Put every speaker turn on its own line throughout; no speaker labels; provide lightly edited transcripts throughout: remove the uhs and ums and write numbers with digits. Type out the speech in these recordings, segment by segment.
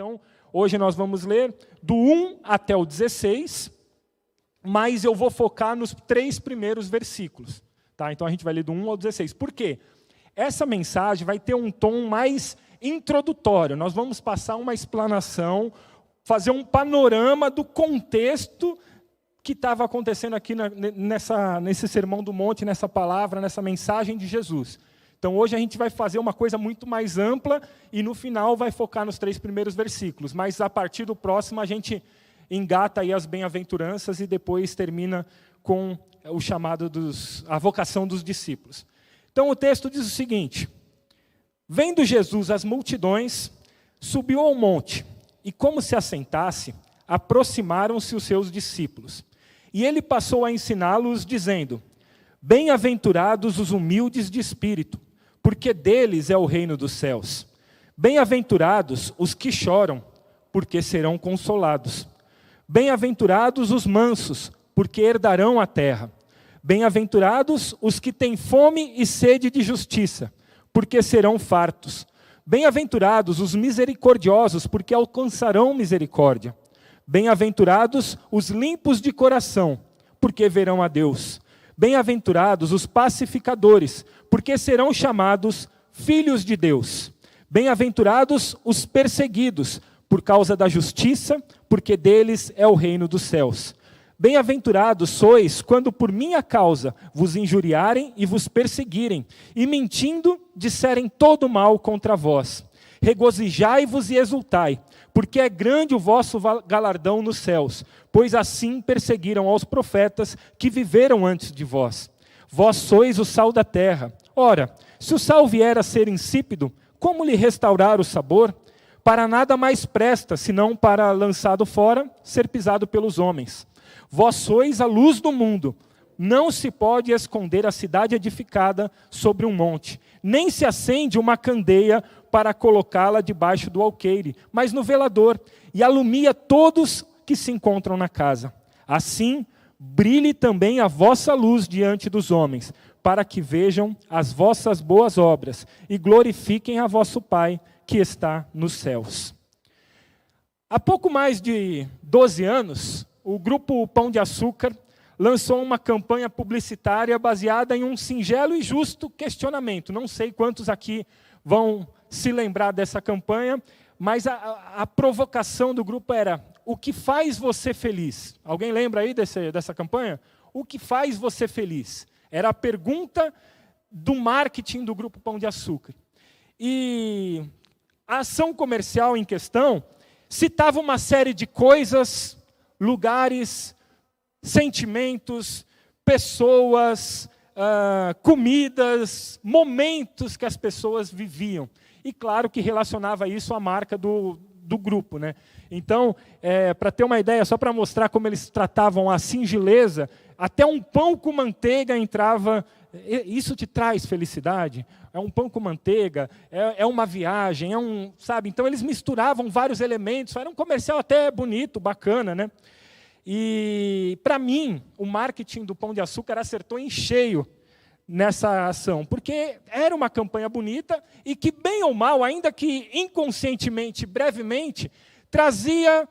Então, hoje nós vamos ler do 1 até o 16, mas eu vou focar nos 3 primeiros versículos. Tá? Então, a gente vai ler do 1 ao 16. Por quê? Essa mensagem vai ter um tom mais introdutório. Nós vamos passar uma explanação, fazer um panorama do contexto que estava acontecendo aqui nesse Sermão do Monte, nessa palavra, nessa mensagem de Jesus. Então, hoje a gente vai fazer uma coisa muito mais ampla e, no final, vai focar nos 3 primeiros versículos. Mas, a partir do próximo, a gente engata aí as bem-aventuranças e depois termina com o chamado a vocação dos discípulos. Então, o texto diz o seguinte: vendo Jesus as multidões, subiu ao monte, e como se assentasse, aproximaram-se os seus discípulos. E ele passou a ensiná-los, dizendo: bem-aventurados os humildes de espírito, porque deles é o reino dos céus. Bem-aventurados os que choram, porque serão consolados. Bem-aventurados os mansos, porque herdarão a terra. Bem-aventurados os que têm fome e sede de justiça, porque serão fartos. Bem-aventurados os misericordiosos, porque alcançarão misericórdia. Bem-aventurados os limpos de coração, porque verão a Deus. Bem-aventurados os pacificadores, porque serão chamados filhos de Deus. Bem-aventurados os perseguidos, por causa da justiça, porque deles é o reino dos céus. Bem-aventurados sois, quando por minha causa vos injuriarem e vos perseguirem, e mentindo disserem todo mal contra vós. Regozijai-vos e exultai, porque é grande o vosso galardão nos céus, pois assim perseguiram aos profetas que viveram antes de vós. Vós sois o sal da terra. Ora, se o sal vier a ser insípido, como lhe restaurar o sabor? Para nada mais presta, senão para, lançado fora, ser pisado pelos homens. Vós sois a luz do mundo. Não se pode esconder a cidade edificada sobre um monte, nem se acende uma candeia para colocá-la debaixo do alqueire, mas no velador, e alumia todos que se encontram na casa. Assim, brilhe também a vossa luz diante dos homens, para que vejam as vossas boas obras e glorifiquem a vosso Pai que está nos céus. Há pouco mais de 12 anos, o grupo Pão de Açúcar lançou uma campanha publicitária baseada em um singelo e justo questionamento. Não sei quantos aqui vão se lembrar dessa campanha, mas a provocação do grupo era: o que faz você feliz? Alguém lembra aí dessa campanha? O que faz você feliz? Era a pergunta do marketing do grupo Pão de Açúcar. E a ação comercial em questão citava uma série de coisas, lugares, sentimentos, pessoas, comidas, momentos que as pessoas viviam. E claro que relacionava isso à marca do grupo, né? Então, para ter uma ideia, só para mostrar como eles tratavam a singeleza, até um pão com manteiga entrava. Isso te traz felicidade? É um pão com manteiga, é uma viagem, sabe? Então eles misturavam vários elementos, era um comercial até bonito, bacana, né? E, para mim, o marketing do Pão de Açúcar acertou em cheio nessa ação, porque era uma campanha bonita e que, bem ou mal, ainda que inconscientemente, brevemente, trazia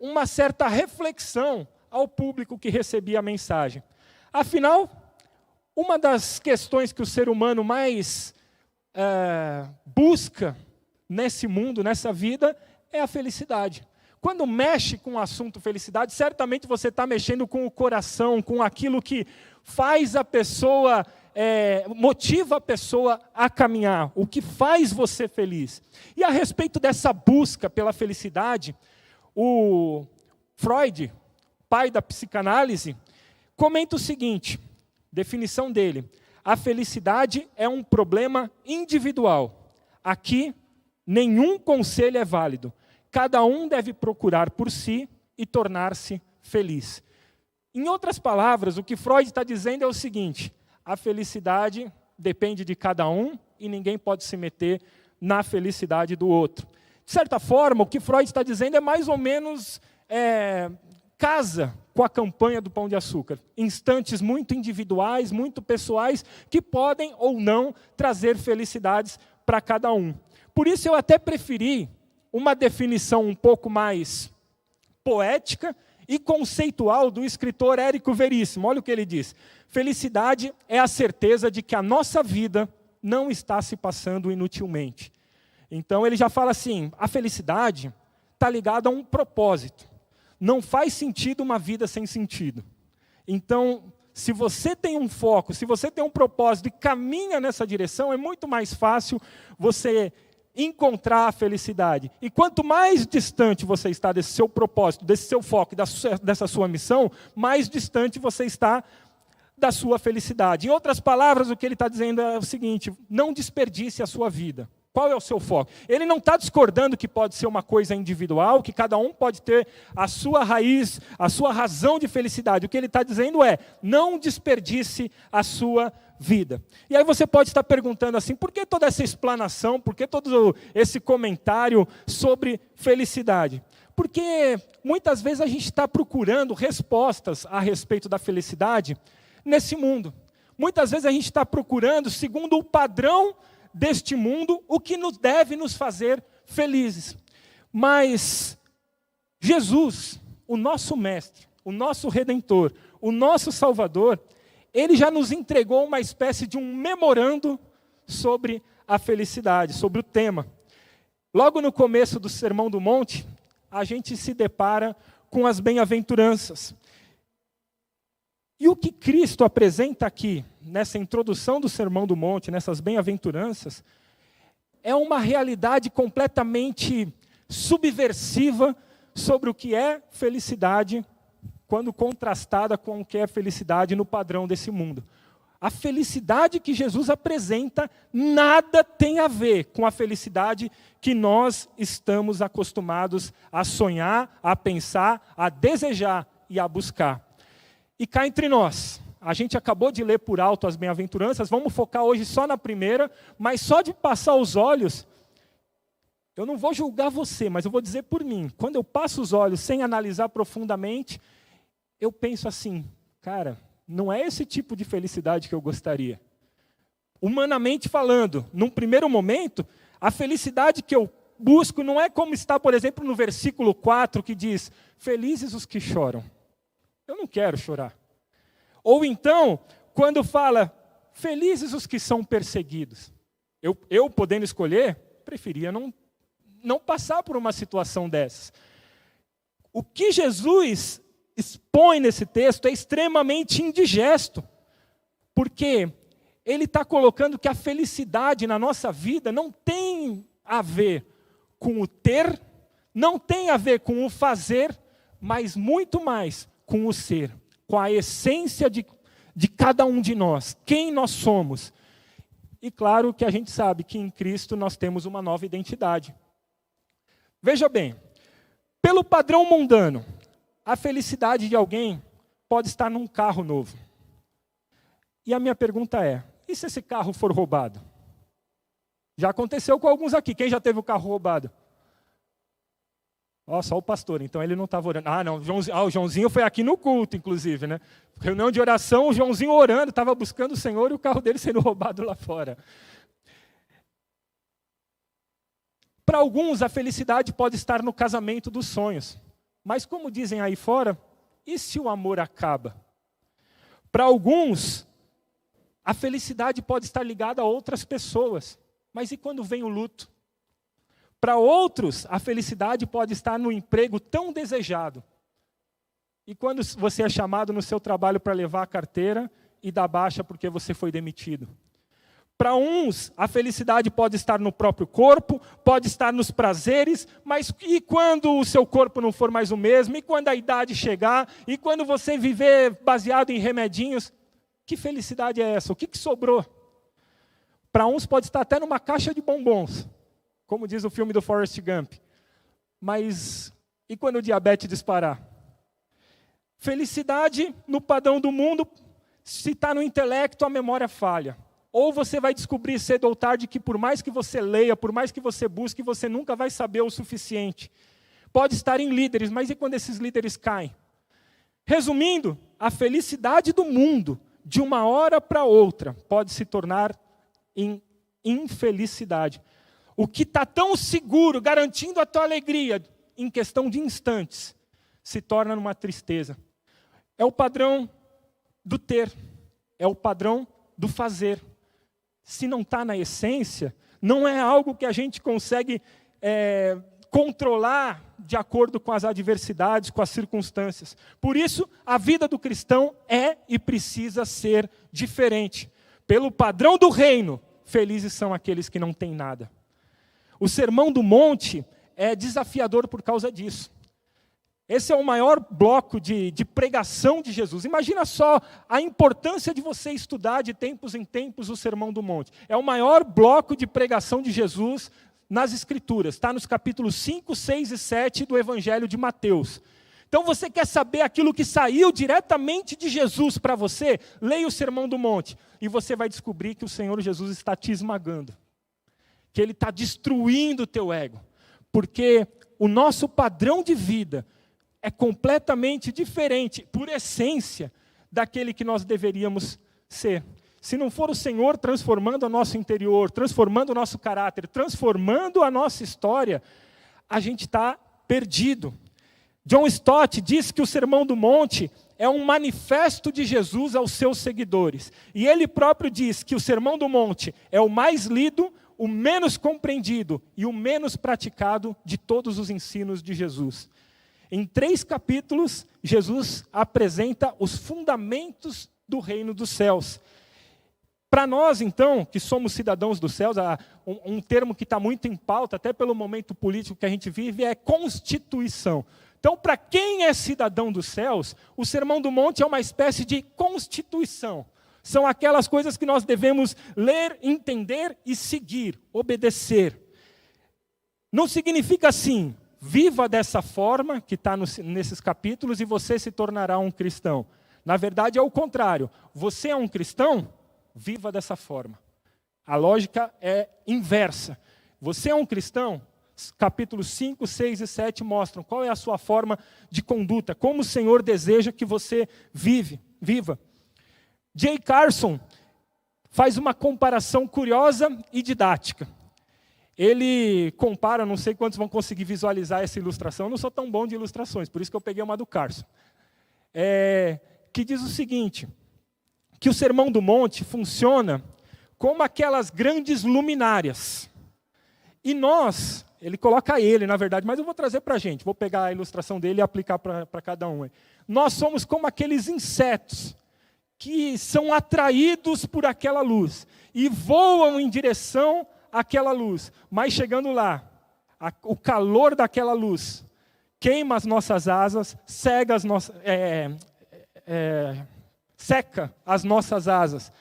uma certa reflexão ao público que recebia a mensagem. Afinal, uma das questões que o ser humano mais busca nesse mundo, nessa vida, é a felicidade. Quando mexe com o assunto felicidade, certamente você está mexendo com o coração, com aquilo que faz a pessoa, motiva a pessoa a caminhar, o que faz você feliz. E a respeito dessa busca pela felicidade, o Freud, pai da psicanálise, comenta o seguinte, definição dele: a felicidade é um problema individual. Aqui, nenhum conselho é válido. Cada um deve procurar por si e tornar-se feliz. Em outras palavras, o que Freud está dizendo é o seguinte: a felicidade depende de cada um e ninguém pode se meter na felicidade do outro. De certa forma, o que Freud está dizendo é mais ou menos casa com a campanha do Pão de Açúcar. Instantes muito individuais, muito pessoais, que podem ou não trazer felicidades para cada um. Por isso eu até preferi uma definição um pouco mais poética e conceitual do escritor Érico Veríssimo. Olha o que ele diz. Felicidade é a certeza de que a nossa vida não está se passando inutilmente. Então ele já fala assim, a felicidade está ligada a um propósito. Não faz sentido uma vida sem sentido. Então, se você tem um foco, se você tem um propósito e caminha nessa direção, é muito mais fácil você encontrar a felicidade. E quanto mais distante você está desse seu propósito, desse seu foco, dessa sua missão, mais distante você está da sua felicidade. Em outras palavras, o que ele está dizendo é o seguinte, não desperdice a sua vida. Qual é o seu foco? Ele não está discordando que pode ser uma coisa individual, que cada um pode ter a sua raiz, a sua razão de felicidade. O que ele está dizendo é, não desperdice a sua vida. E aí você pode estar perguntando assim, por que toda essa explanação, por que todo esse comentário sobre felicidade? Porque muitas vezes a gente está procurando respostas a respeito da felicidade nesse mundo. Muitas vezes a gente está procurando, segundo o padrão deste mundo, o que deve nos fazer felizes. Mas Jesus, o nosso mestre, o nosso redentor, o nosso salvador, ele já nos entregou uma espécie de um memorando sobre a felicidade, sobre o tema. Logo no começo do Sermão do Monte, a gente se depara com as bem-aventuranças. E o que Cristo apresenta aqui, nessa introdução do Sermão do Monte, nessas bem-aventuranças, é uma realidade completamente subversiva sobre o que é felicidade, quando contrastada com o que é felicidade no padrão desse mundo. A felicidade que Jesus apresenta nada tem a ver com a felicidade que nós estamos acostumados a sonhar, a pensar, a desejar e a buscar. E cá entre nós, a gente acabou de ler por alto as bem-aventuranças, vamos focar hoje só na primeira, mas só de passar os olhos, eu não vou julgar você, mas eu vou dizer por mim, quando eu passo os olhos sem analisar profundamente, eu penso assim, cara, não é esse tipo de felicidade que eu gostaria. Humanamente falando, num primeiro momento, a felicidade que eu busco não é como está, por exemplo, no versículo 4, que diz, felizes os que choram. Eu não quero chorar. Ou então, quando fala, felizes os que são perseguidos. Eu podendo escolher, preferia não passar por uma situação dessas. O que Jesus expõe nesse texto é extremamente indigesto, porque ele está colocando que a felicidade na nossa vida não tem a ver com o ter, não tem a ver com o fazer, mas muito mais com o ser, com a essência de cada um de nós, quem nós somos. E claro que a gente sabe que em Cristo nós temos uma nova identidade. Veja bem, pelo padrão mundano, a felicidade de alguém pode estar num carro novo. E a minha pergunta é, e se esse carro for roubado? Já aconteceu com alguns aqui, quem já teve o carro roubado? Ó, só o pastor, então ele não estava orando. Ah, não, o Joãozinho foi aqui no culto, inclusive, né? Reunião de oração, o Joãozinho orando, estava buscando o Senhor e o carro dele sendo roubado lá fora. Para alguns, a felicidade pode estar no casamento dos sonhos. Mas como dizem aí fora, e se o amor acaba? Para alguns, a felicidade pode estar ligada a outras pessoas. Mas e quando vem o luto? Para outros, a felicidade pode estar no emprego tão desejado. E quando você é chamado no seu trabalho para levar a carteira e dar baixa porque você foi demitido. Para uns, a felicidade pode estar no próprio corpo, pode estar nos prazeres, mas e quando o seu corpo não for mais o mesmo? E quando a idade chegar? E quando você viver baseado em remedinhos? Que felicidade é essa? O que sobrou? Para uns pode estar até numa caixa de bombons, como diz o filme do Forrest Gump. Mas e quando o diabetes disparar? Felicidade no padrão do mundo, se está no intelecto, a memória falha. Ou você vai descobrir cedo ou tarde que por mais que você leia, por mais que você busque, você nunca vai saber o suficiente. Pode estar em líderes, mas e quando esses líderes caem? Resumindo, a felicidade do mundo, de uma hora para outra, pode se tornar em infelicidade. o que está tão seguro, garantindo a tua alegria, em questão de instantes, se torna numa tristeza. É o padrão do ter, é o padrão do fazer. Se não está na essência, não é algo que a gente consegue controlar de acordo com as adversidades, com as circunstâncias. Por isso, a vida do cristão é e precisa ser diferente. Pelo padrão do reino, felizes são aqueles que não têm nada. O Sermão do Monte é desafiador por causa disso. Esse é o maior bloco de pregação de Jesus. Imagina só a importância de você estudar de tempos em tempos o Sermão do Monte. É o maior bloco de pregação de Jesus nas Escrituras. Está nos capítulos 5, 6 e 7 do Evangelho de Mateus. Então você quer saber aquilo que saiu diretamente de Jesus para você? Leia o Sermão do Monte. E você vai descobrir que o Senhor Jesus está te esmagando. Que Ele está destruindo o teu ego. Porque o nosso padrão de vida é completamente diferente, por essência, daquele que nós deveríamos ser. Se não for o Senhor transformando o nosso interior, transformando o nosso caráter, transformando a nossa história, a gente está perdido. John Stott diz que o Sermão do Monte é um manifesto de Jesus aos seus seguidores. E ele próprio diz que o Sermão do Monte é o mais lido, o menos compreendido e o menos praticado de todos os ensinos de Jesus. Em 3 capítulos, Jesus apresenta os fundamentos do reino dos céus. Para nós, então, que somos cidadãos dos céus, um termo que está muito em pauta, até pelo momento político que a gente vive, é constituição. Então, para quem é cidadão dos céus, o Sermão do Monte é uma espécie de constituição. São aquelas coisas que nós devemos ler, entender e seguir, obedecer. Não significa assim, viva dessa forma, que está nesses capítulos, e você se tornará um cristão. Na verdade, é o contrário. Você é um cristão? Viva dessa forma. A lógica é inversa. Você é um cristão? Capítulos 5, 6 e 7 mostram qual é a sua forma de conduta, como o Senhor deseja que você viva. J. Carson faz uma comparação curiosa e didática. Ele compara, não sei quantos vão conseguir visualizar essa ilustração, eu não sou tão bom de ilustrações, por isso que eu peguei uma do Carson. Que diz o seguinte, que o Sermão do Monte funciona como aquelas grandes luminárias. E nós, ele coloca ele, na verdade, mas eu vou trazer para a gente, vou pegar a ilustração dele e aplicar para cada um. Nós somos como aqueles insetos que são atraídos por aquela luz e voam em direção àquela luz, mas chegando lá, o calor daquela luz queima as nossas asas, seca as nossas asas,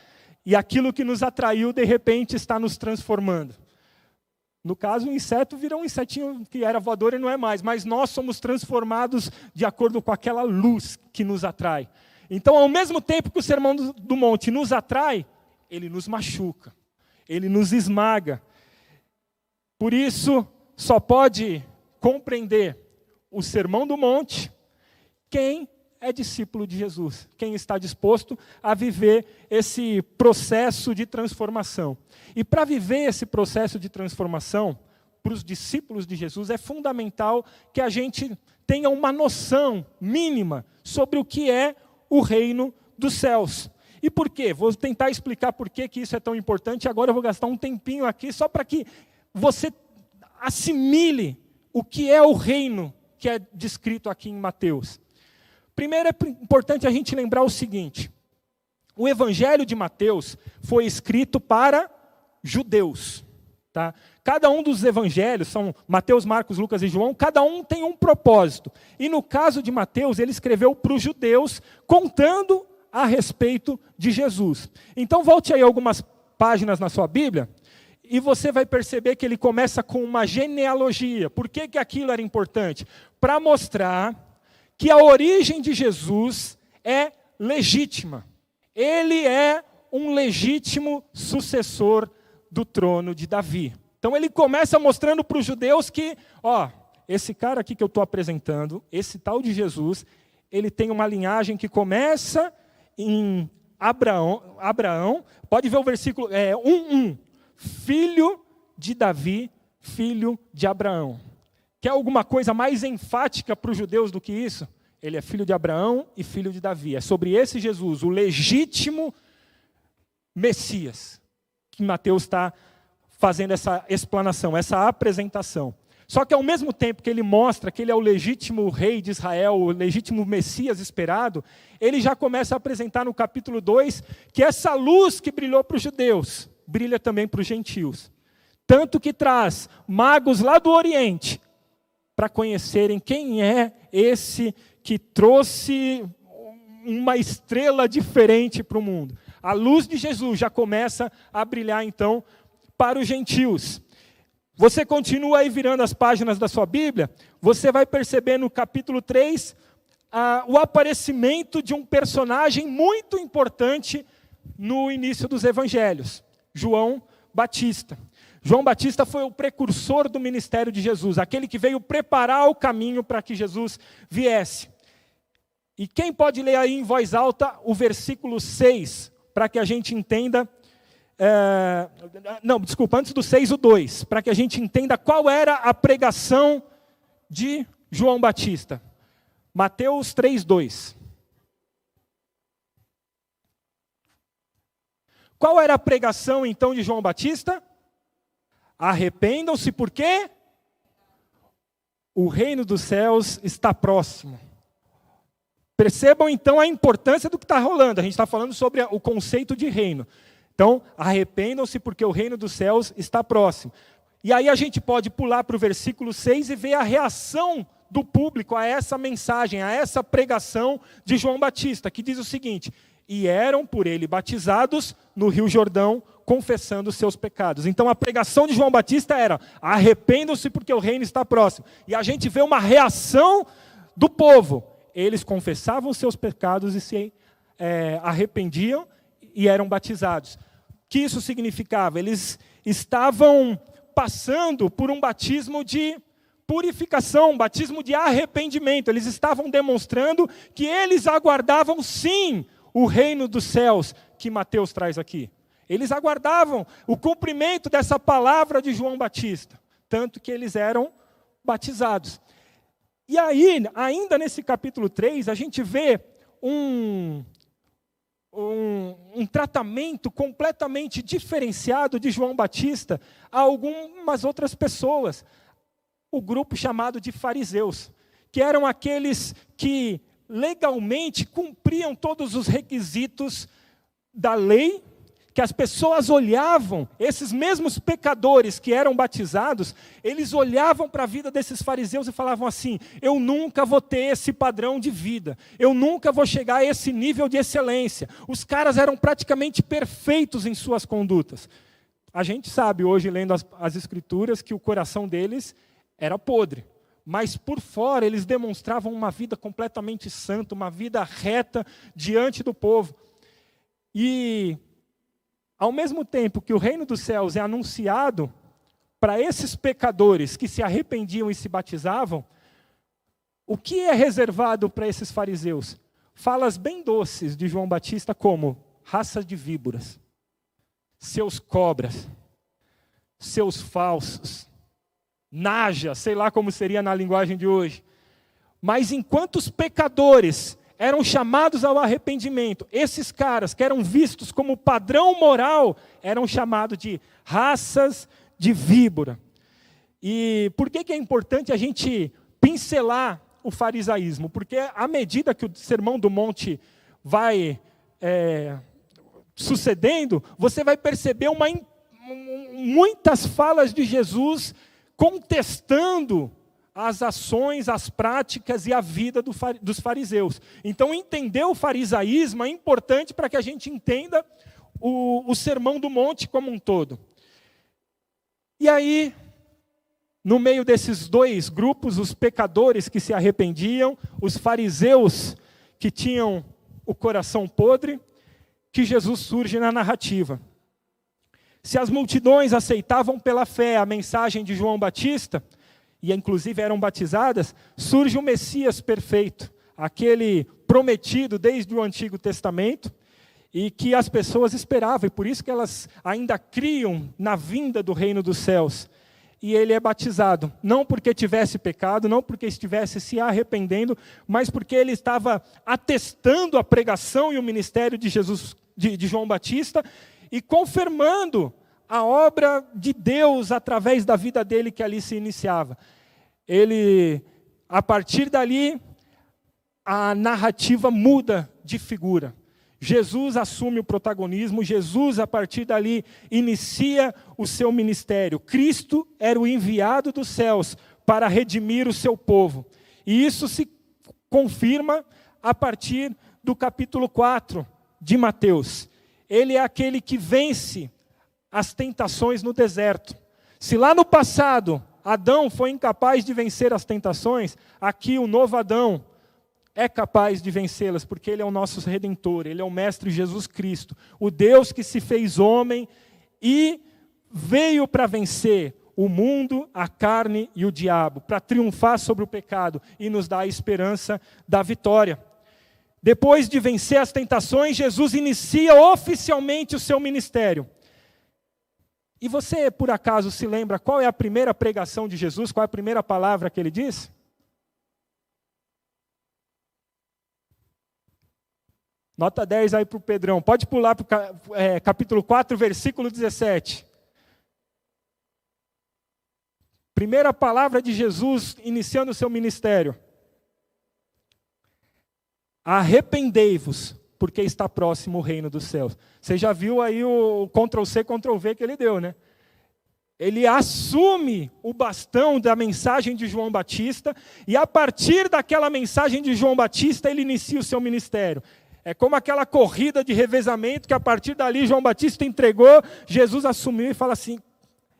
e aquilo que nos atraiu, de repente, está nos transformando. No caso, o inseto virou um insetinho que era voador e não é mais, mas nós somos transformados de acordo com aquela luz que nos atrai. Então, ao mesmo tempo que o Sermão do Monte nos atrai, ele nos machuca, ele nos esmaga. Por isso, só pode compreender o Sermão do Monte quem é discípulo de Jesus, quem está disposto a viver esse processo de transformação. E para viver esse processo de transformação, para os discípulos de Jesus, é fundamental que a gente tenha uma noção mínima sobre o que é o reino dos céus. E por quê? Vou tentar explicar por que isso é tão importante. Agora eu vou gastar um tempinho aqui só para que você assimile o que é o reino que é descrito aqui em Mateus. Primeiro é importante a gente lembrar o seguinte: o Evangelho de Mateus foi escrito para judeus. Tá? Cada um dos evangelhos, são Mateus, Marcos, Lucas e João, cada um tem um propósito. E no caso de Mateus, ele escreveu para os judeus, contando a respeito de Jesus. Então volte aí algumas páginas na sua Bíblia, e você vai perceber que ele começa com uma genealogia. Por que aquilo era importante? Para mostrar que a origem de Jesus é legítima. Ele é um legítimo sucessor do trono de Davi. Então ele começa mostrando para os judeus que, esse cara aqui que eu estou apresentando, esse tal de Jesus, ele tem uma linhagem que começa em Abraão, pode ver o versículo 1:1, filho de Davi, filho de Abraão. Quer alguma coisa mais enfática para os judeus do que isso? Ele é filho de Abraão e filho de Davi. É sobre esse Jesus, o legítimo Messias, que Mateus está fazendo essa explanação, essa apresentação. Só que ao mesmo tempo que ele mostra que ele é o legítimo rei de Israel, o legítimo Messias esperado, ele já começa a apresentar no capítulo 2 que essa luz que brilhou para os judeus, brilha também para os gentios. Tanto que traz magos lá do Oriente para conhecerem quem é esse que trouxe uma estrela diferente para o mundo. A luz de Jesus já começa a brilhar, então, para os gentios. Você continua aí virando as páginas da sua Bíblia, você vai perceber no capítulo 3 o aparecimento de um personagem muito importante no início dos evangelhos, João Batista. João Batista foi o precursor do ministério de Jesus, aquele que veio preparar o caminho para que Jesus viesse. E quem pode ler aí em voz alta o versículo 6, para que a gente entenda... antes do 6, o 2, para que a gente entenda qual era a pregação de João Batista. Mateus 3, 2. Qual era a pregação, então, de João Batista? Arrependam-se, porque o reino dos céus está próximo. Percebam, então, a importância do que está rolando. A gente está falando sobre o conceito de reino. Então, arrependam-se, porque o reino dos céus está próximo. E aí a gente pode pular para o versículo 6 e ver a reação do público a essa mensagem, a essa pregação de João Batista, que diz o seguinte: e eram por ele batizados no Rio Jordão, confessando os seus pecados. Então a pregação de João Batista era: arrependam-se porque o reino está próximo. E a gente vê uma reação do povo. Eles confessavam os seus pecados e se arrependiam e eram batizados. O que isso significava? Eles estavam passando por um batismo de purificação, um batismo de arrependimento. Eles estavam demonstrando que eles aguardavam sim o reino dos céus que Mateus traz aqui. Eles aguardavam o cumprimento dessa palavra de João Batista, tanto que eles eram batizados. E aí, ainda nesse capítulo 3, a gente vê um tratamento completamente diferenciado de João Batista a algumas outras pessoas. O grupo chamado de fariseus, que eram aqueles que legalmente cumpriam todos os requisitos da lei, que as pessoas olhavam, esses mesmos pecadores que eram batizados, eles olhavam para a vida desses fariseus e falavam assim: eu nunca vou ter esse padrão de vida, eu nunca vou chegar a esse nível de excelência. Os caras eram praticamente perfeitos em suas condutas. A gente sabe hoje, lendo as escrituras, que o coração deles era podre, mas por fora eles demonstravam uma vida completamente santa, uma vida reta diante do povo. E ao mesmo tempo que o reino dos céus é anunciado para esses pecadores que se arrependiam e se batizavam, o que é reservado para esses fariseus? Falas bem doces de João Batista como: raça de víboras, seus cobras, seus falsos, naja, sei lá como seria na linguagem de hoje. Mas enquanto os pecadores eram chamados ao arrependimento, esses caras que eram vistos como padrão moral, eram chamados de raças de víbora. E por que é importante a gente pincelar o farisaísmo? Porque à medida que o Sermão do Monte vai sucedendo, você vai perceber muitas falas de Jesus contestando as ações, as práticas e a vida dos fariseus. Então, entender o farisaísmo é importante para que a gente entenda o Sermão do Monte como um todo. E aí, no meio desses dois grupos, os pecadores que se arrependiam, os fariseus que tinham o coração podre, que Jesus surge na narrativa. Se as multidões aceitavam pela fé a mensagem de João Batista, e inclusive eram batizadas, surge o Messias perfeito, aquele prometido desde o Antigo Testamento, e que as pessoas esperavam, e por isso que elas ainda criam na vinda do reino dos céus. e ele é batizado. Não porque tivesse pecado, não porque estivesse se arrependendo, mas porque ele estava atestando a pregação e o ministério de João Batista e confirmando a obra de Deus através da vida dele que ali se iniciava. A partir dali, a narrativa muda de figura. Jesus assume o protagonismo, Jesus, a partir dali, inicia o seu ministério. Cristo era o enviado dos céus para redimir o seu povo. E isso se confirma a partir do capítulo 4 de Mateus. Ele é aquele que vence as tentações no deserto. Se lá no passado, Adão foi incapaz de vencer as tentações, aqui o novo Adão é capaz de vencê-las, porque ele é o nosso Redentor, ele é o Mestre Jesus Cristo, o Deus que se fez homem e veio para vencer o mundo, a carne e o diabo, para triunfar sobre o pecado e nos dar a esperança da vitória. Depois de vencer as tentações, Jesus inicia oficialmente o seu ministério. E você, por acaso, se lembra qual é a primeira pregação de Jesus? Qual é a primeira palavra que ele diz? Nota 10 aí para o Pedrão. Pode pular para o capítulo 4, versículo 17. Primeira palavra de Jesus iniciando o seu ministério. Arrependei-vos, porque está próximo o reino dos céus. Você já viu aí o Ctrl+C, Ctrl+V que ele deu, né? Ele assume o bastão da mensagem de João Batista, e a partir daquela mensagem de João Batista, ele inicia o seu ministério. É como aquela corrida de revezamento que a partir dali João Batista entregou, Jesus assumiu e fala assim,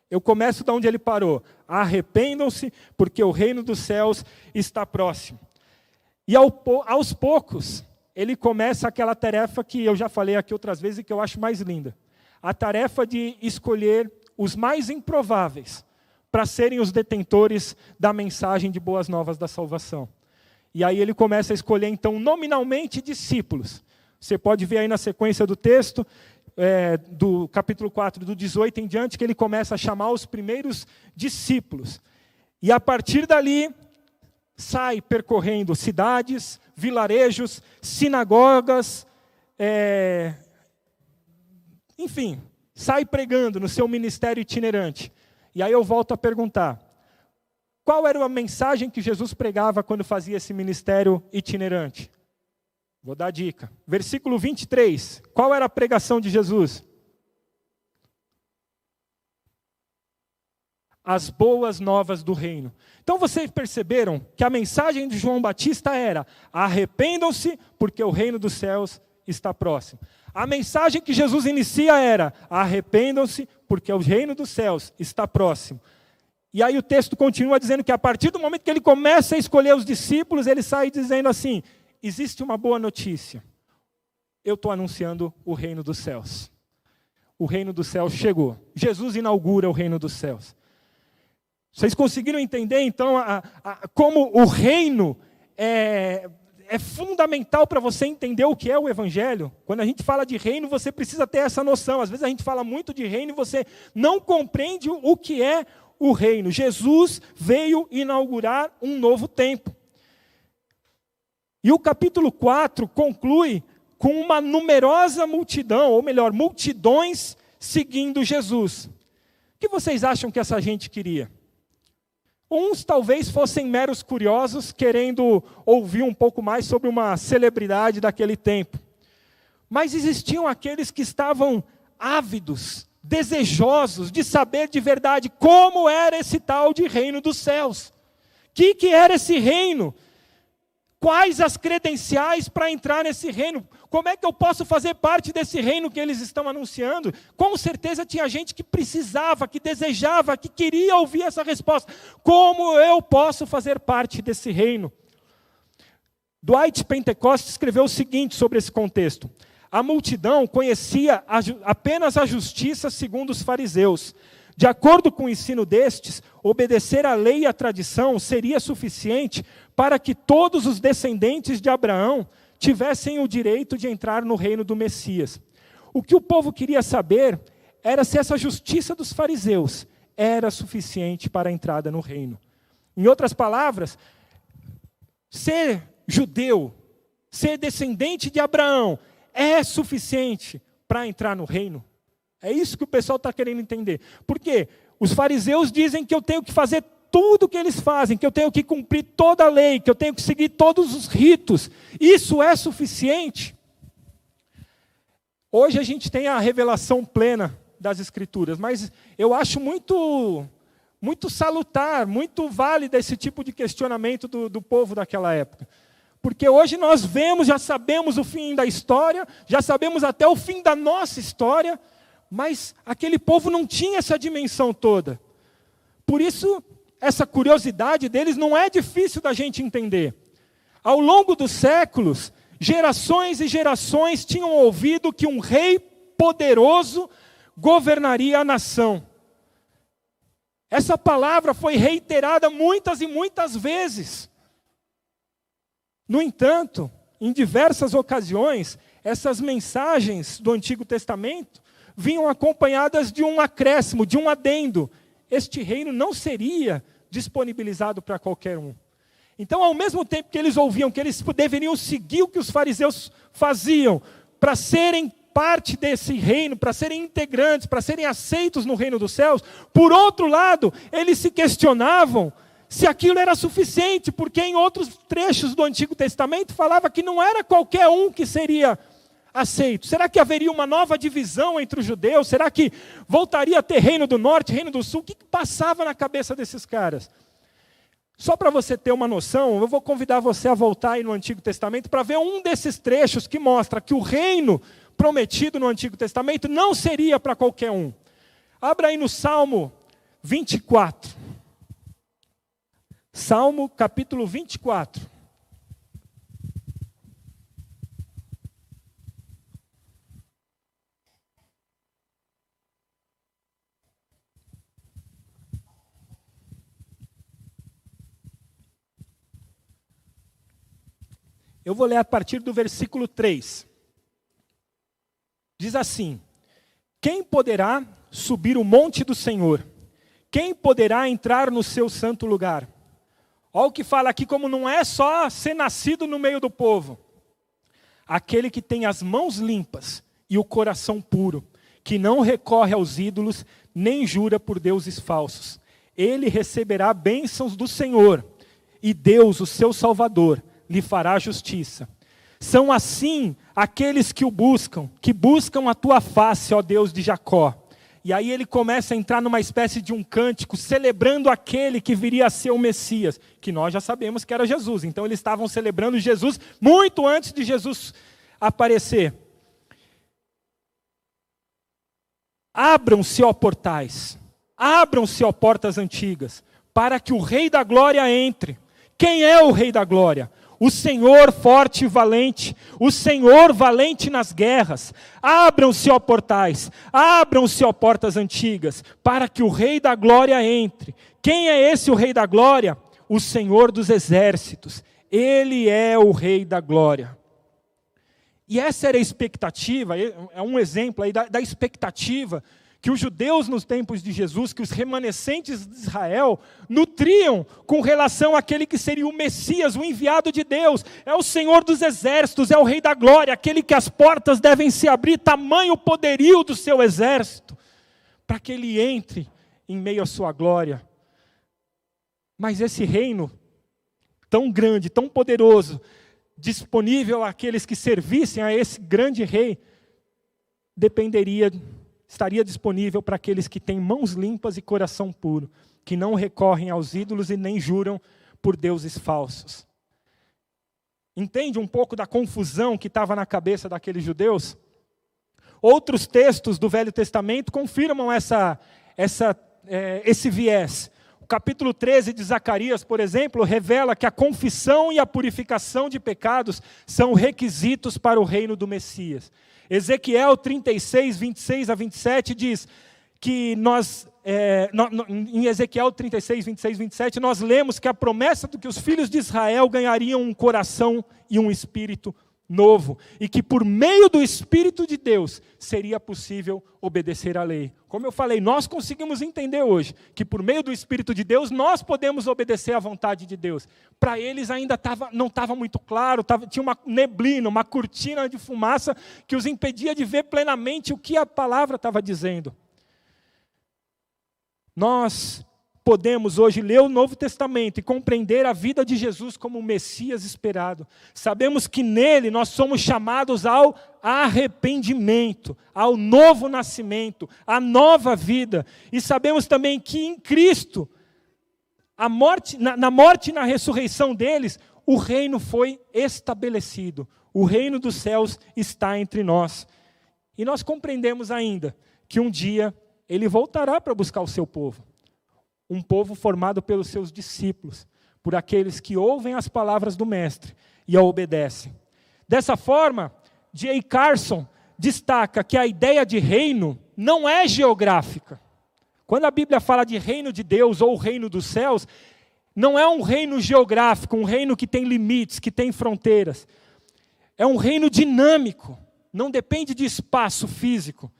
eu começo de onde ele parou. Arrependam-se, porque o reino dos céus está próximo. E aos poucos, ele começa aquela tarefa que eu já falei aqui outras vezes e que eu acho mais linda. A tarefa de escolher os mais improváveis para serem os detentores da mensagem de boas novas da salvação. E aí ele começa a escolher, então, nominalmente discípulos. Você pode ver aí na sequência do texto, do capítulo 4, do 18 em diante, que ele começa a chamar os primeiros discípulos. E a partir dali, sai percorrendo cidades, vilarejos, sinagogas, enfim, sai pregando no seu ministério itinerante. E aí eu volto a perguntar, qual era a mensagem que Jesus pregava quando fazia esse ministério itinerante? Vou dar a dica. Versículo 23. Qual era a pregação de Jesus? As boas novas do reino. Então vocês perceberam que a mensagem de João Batista era: arrependam-se, porque o reino dos céus está próximo. A mensagem que Jesus inicia era: arrependam-se, porque o reino dos céus está próximo. E aí o texto continua dizendo que a partir do momento que ele começa a escolher os discípulos, ele sai dizendo assim: existe uma boa notícia. Eu estou anunciando o reino dos céus. O reino dos céus chegou. Jesus inaugura o reino dos céus. Vocês conseguiram entender, então, como o reino é fundamental para você entender o que é o Evangelho? Quando a gente fala de reino, você precisa ter essa noção. Às vezes a gente fala muito de reino e você não compreende o que é o reino. Jesus veio inaugurar um novo tempo. E o capítulo 4 conclui com uma numerosa multidão, ou melhor, multidões seguindo Jesus. O que vocês acham que essa gente queria? Uns talvez fossem meros curiosos, querendo ouvir um pouco mais sobre uma celebridade daquele tempo. Mas existiam aqueles que estavam ávidos, desejosos de saber de verdade como era esse tal de reino dos céus. O que era esse reino? Quais as credenciais para entrar nesse reino? Como é que eu posso fazer parte desse reino que eles estão anunciando? Com certeza tinha gente que precisava, que desejava, que queria ouvir essa resposta. Como eu posso fazer parte desse reino? Dwight Pentecost escreveu o seguinte sobre esse contexto: a multidão conhecia apenas a justiça segundo os fariseus. De acordo com o ensino destes, obedecer à lei e à tradição seria suficiente para que todos os descendentes de Abraão tivessem o direito de entrar no reino do Messias. O que o povo queria saber era se essa justiça dos fariseus era suficiente para a entrada no reino. Em outras palavras, ser judeu, ser descendente de Abraão, é suficiente para entrar no reino? É isso que o pessoal está querendo entender. Por quê? Os fariseus dizem que eu tenho que fazer tudo o que eles fazem, que eu tenho que cumprir toda a lei, que eu tenho que seguir todos os ritos. Isso é suficiente? Hoje a gente tem a revelação plena das Escrituras, mas eu acho muito salutar, muito válido esse tipo de questionamento do povo daquela época. Porque hoje nós vemos, já sabemos o fim da história, já sabemos até o fim da nossa história, mas aquele povo não tinha essa dimensão toda. Por isso, essa curiosidade deles não é difícil da gente entender. Ao longo dos séculos, gerações e gerações tinham ouvido que um rei poderoso governaria a nação. Essa palavra foi reiterada muitas e muitas vezes. No entanto, em diversas ocasiões, essas mensagens do Antigo Testamento vinham acompanhadas de um acréscimo, de um adendo. Este reino não seria disponibilizado para qualquer um. Então, ao mesmo tempo que eles ouviam que eles deveriam seguir o que os fariseus faziam, para serem parte desse reino, para serem integrantes, para serem aceitos no reino dos céus, por outro lado, eles se questionavam se aquilo era suficiente, porque em outros trechos do Antigo Testamento falava que não era qualquer um que seria aceito. Será que haveria uma nova divisão entre os judeus? Será que voltaria a ter reino do norte, reino do sul? O que passava na cabeça desses caras? Só para você ter uma noção, eu vou convidar você a voltar aí no Antigo Testamento para ver um desses trechos que mostra que o reino prometido no Antigo Testamento não seria para qualquer um. Abra aí no Salmo 24. Salmo capítulo 24. Eu vou ler a partir do versículo 3. Diz assim: quem poderá subir o monte do Senhor? Quem poderá entrar no seu santo lugar? Olha o que fala aqui, como não é só ser nascido no meio do povo. Aquele que tem as mãos limpas e o coração puro, que não recorre aos ídolos, nem jura por deuses falsos. Ele receberá bênçãos do Senhor, e Deus, o seu Salvador, lhe fará justiça. São assim aqueles que o buscam, que buscam a tua face, ó Deus de Jacó. E aí ele começa a entrar numa espécie de um cântico, celebrando aquele que viria a ser o Messias, que nós já sabemos que era Jesus. Então eles estavam celebrando Jesus muito antes de Jesus aparecer. Abram-se, ó portais, abram-se, ó portas antigas, para que o Rei da Glória entre. Quem é o Rei da Glória? O Senhor forte e valente, o Senhor valente nas guerras. Abram-se, ó portais, abram-se, ó portas antigas, para que o Rei da Glória entre. Quem é esse o Rei da Glória? O Senhor dos exércitos. Ele é o Rei da Glória. E essa era a expectativa, é um exemplo aí da expectativa que os judeus nos tempos de Jesus, que os remanescentes de Israel, nutriam com relação àquele que seria o Messias, o enviado de Deus. É o Senhor dos exércitos, é o Rei da Glória, aquele que as portas devem se abrir, tamanho poderio do seu exército, para que ele entre em meio à sua glória. Mas esse reino, tão grande, tão poderoso, disponível àqueles que servissem a esse grande rei, estaria disponível para aqueles que têm mãos limpas e coração puro, que não recorrem aos ídolos e nem juram por deuses falsos. Entende um pouco da confusão que estava na cabeça daqueles judeus? Outros textos do Velho Testamento confirmam esse viés. O capítulo 13 de Zacarias, por exemplo, revela que a confissão e a purificação de pecados são requisitos para o reino do Messias. Ezequiel 36, 26 a 27 diz que em Ezequiel 36, 26, 27, nós lemos que a promessa de que os filhos de Israel ganhariam um coração e um espírito novo, e que por meio do Espírito de Deus seria possível obedecer à lei. Como eu falei, nós conseguimos entender hoje que por meio do Espírito de Deus nós podemos obedecer à vontade de Deus. Para eles ainda não estava muito claro, tinha uma neblina, uma cortina de fumaça que os impedia de ver plenamente o que a palavra estava dizendo. Nós podemos hoje ler o Novo Testamento e compreender a vida de Jesus como o Messias esperado. Sabemos que nele nós somos chamados ao arrependimento, ao novo nascimento, à nova vida. E sabemos também que em Cristo, na morte e na ressurreição deles, o reino foi estabelecido. O reino dos céus está entre nós. E nós compreendemos ainda que um dia ele voltará para buscar o seu povo. Um povo formado pelos seus discípulos, por aqueles que ouvem as palavras do Mestre e a obedecem. Dessa forma, J. Carson destaca que a ideia de reino não é geográfica. Quando a Bíblia fala de reino de Deus ou reino dos céus, não é um reino geográfico, um reino que tem limites, que tem fronteiras. É um reino dinâmico, não depende de espaço físico.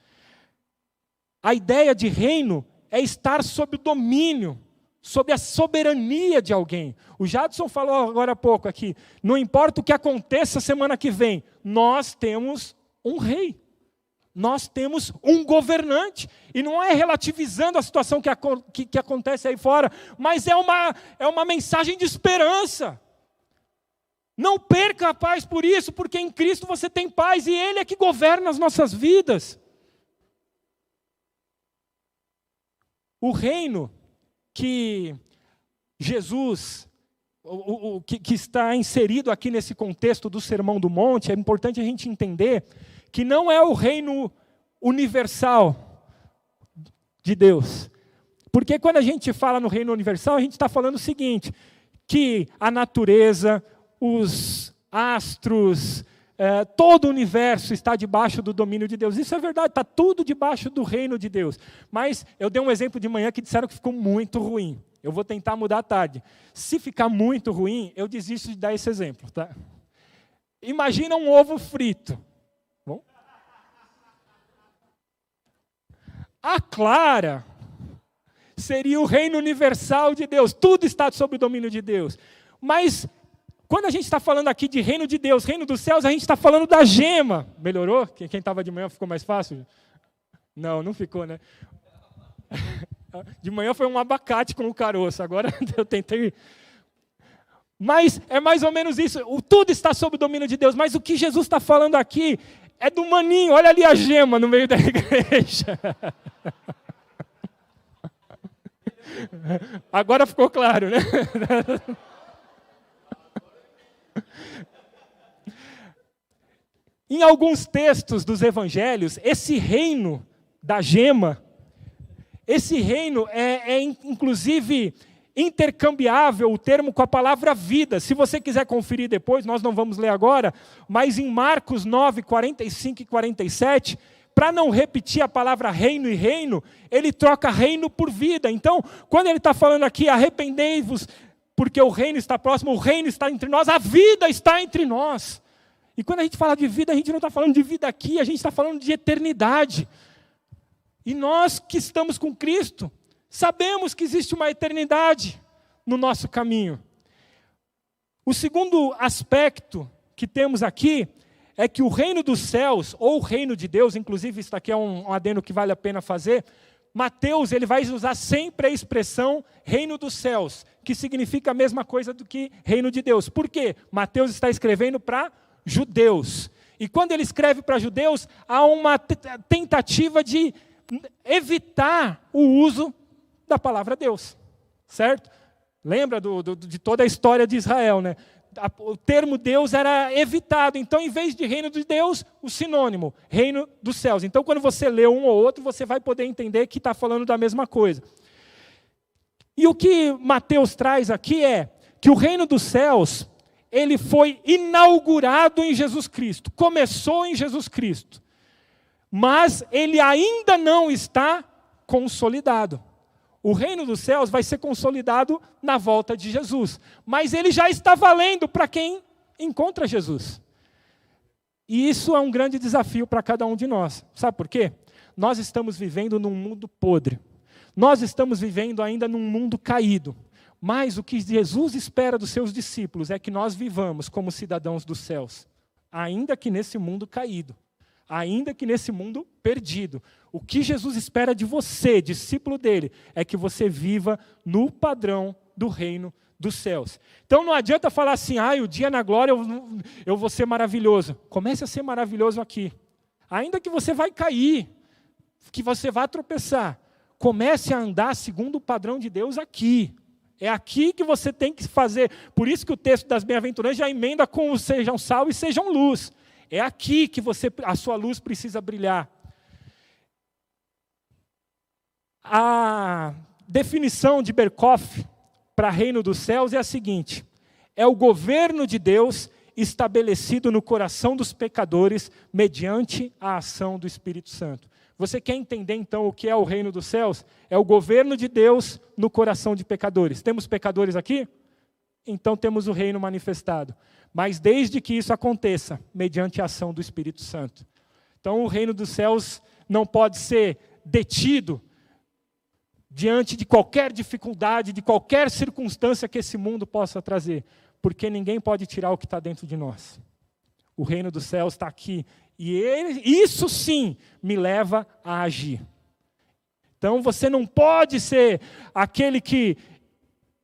A ideia de reino é estar sob o domínio, sob a soberania de alguém. O Jadson falou agora há pouco aqui, não importa o que aconteça semana que vem, nós temos um rei, nós temos um governante, e não é relativizando a situação que acontece aí fora, mas é uma mensagem de esperança. Não perca a paz por isso, porque em Cristo você tem paz, e Ele é que governa as nossas vidas. O reino que Jesus, que está inserido aqui nesse contexto do Sermão do Monte, é importante a gente entender que não é o reino universal de Deus. Porque quando a gente fala no reino universal, a gente está falando o seguinte, que a natureza, os astros, todo o universo está debaixo do domínio de Deus. Isso é verdade, está tudo debaixo do reino de Deus. Mas eu dei um exemplo de manhã que disseram que ficou muito ruim. Eu vou tentar mudar à tarde. Se ficar muito ruim, eu desisto de dar esse exemplo. Tá? Imagina um ovo frito. Bom? A clara seria o reino universal de Deus. Tudo está sob o domínio de Deus. Mas quando a gente está falando aqui de reino de Deus, reino dos céus, a gente está falando da gema. Melhorou? Quem estava de manhã ficou mais fácil? Não ficou, né? De manhã foi um abacate com o caroço, agora eu tentei. Mas é mais ou menos isso, tudo está sob o domínio de Deus, mas o que Jesus está falando aqui é do maninho, olha ali a gema no meio da igreja. Agora ficou claro, né? Em alguns textos dos evangelhos, esse reino da gema, esse reino é inclusive intercambiável o termo com a palavra vida. Se você quiser conferir depois, nós não vamos ler agora, mas em Marcos 9, 45 e 47, para não repetir a palavra reino e reino, ele troca reino por vida. Então, quando ele está falando aqui, arrependei-vos, porque o reino está próximo, o reino está entre nós, a vida está entre nós. E quando a gente fala de vida, a gente não está falando de vida aqui, a gente está falando de eternidade. E nós que estamos com Cristo, sabemos que existe uma eternidade no nosso caminho. O segundo aspecto que temos aqui é que o reino dos céus, ou o reino de Deus, inclusive isso aqui é um adendo que vale a pena fazer, Mateus ele vai usar sempre a expressão reino dos céus, que significa a mesma coisa do que reino de Deus. Por quê? Mateus está escrevendo para judeus. E quando ele escreve para judeus, há uma tentativa de evitar o uso da palavra Deus. Certo? Lembra de toda a história de Israel, né? O termo Deus era evitado. Então, em vez de reino de Deus, o sinônimo, reino dos céus. Então, quando você lê um ou outro, você vai poder entender que está falando da mesma coisa. E o que Mateus traz aqui é que o reino dos céus, ele foi inaugurado em Jesus Cristo, começou em Jesus Cristo, mas ele ainda não está consolidado. O reino dos céus vai ser consolidado na volta de Jesus, mas ele já está valendo para quem encontra Jesus. E isso é um grande desafio para cada um de nós. Sabe por quê? Nós estamos vivendo num mundo podre. Nós estamos vivendo ainda num mundo caído. Mas o que Jesus espera dos seus discípulos é que nós vivamos como cidadãos dos céus, ainda que nesse mundo caído, ainda que nesse mundo perdido. O que Jesus espera de você, discípulo dele, é que você viva no padrão do reino dos céus. Então não adianta falar assim, o dia na glória eu vou ser maravilhoso. Comece a ser maravilhoso aqui. Ainda que você vai cair, que você vai tropeçar, comece a andar segundo o padrão de Deus aqui. É aqui que você tem que fazer. Por isso que o texto das bem-aventuranças já emenda com sejam sal e sejam luz. É aqui que a sua luz precisa brilhar. A definição de Berkhof para reino dos céus é a seguinte: é o governo de Deus estabelecido no coração dos pecadores mediante a ação do Espírito Santo. Você quer entender então o que é o reino dos céus? É o governo de Deus no coração de pecadores. Temos pecadores aqui? Então temos o reino manifestado. Mas desde que isso aconteça, mediante a ação do Espírito Santo. Então o reino dos céus não pode ser detido diante de qualquer dificuldade, de qualquer circunstância que esse mundo possa trazer. Porque ninguém pode tirar o que está dentro de nós. O reino dos céus está aqui. E isso sim me leva a agir. Então você não pode ser aquele que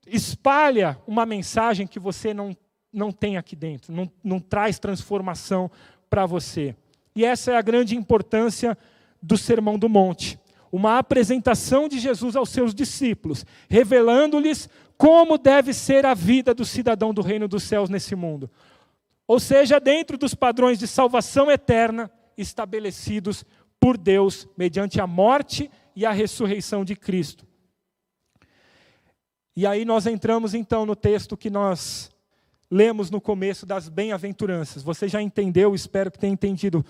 espalha uma mensagem que você não tem aqui dentro, não traz transformação para você. E essa é a grande importância do Sermão do Monte. Uma apresentação de Jesus aos seus discípulos, revelando-lhes como deve ser a vida do cidadão do reino dos céus nesse mundo. Ou seja, dentro dos padrões de salvação eterna estabelecidos por Deus mediante a morte e a ressurreição de Cristo. E aí nós entramos então no texto que nós lemos no começo das bem-aventuranças. Você já entendeu, espero que tenha entendido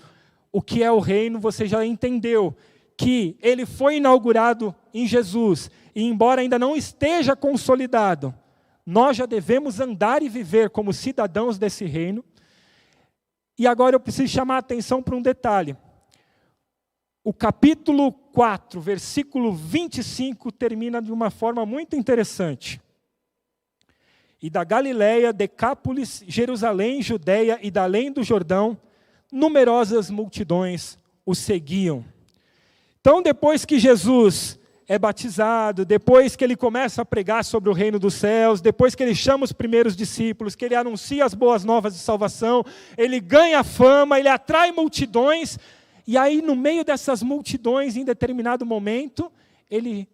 o que é o reino, você já entendeu que ele foi inaugurado em Jesus, e embora ainda não esteja consolidado, nós já devemos andar e viver como cidadãos desse reino. E agora eu preciso chamar a atenção para um detalhe. O capítulo 4, versículo 25, termina de uma forma muito interessante. E da Galiléia, Decápolis, Jerusalém, Judeia e da além do Jordão, numerosas multidões o seguiam. Então, depois que Jesus é batizado, depois que ele começa a pregar sobre o reino dos céus, depois que ele chama os primeiros discípulos, que ele anuncia as boas novas de salvação, ele ganha fama, ele atrai multidões, e aí no meio dessas multidões, em determinado momento, ele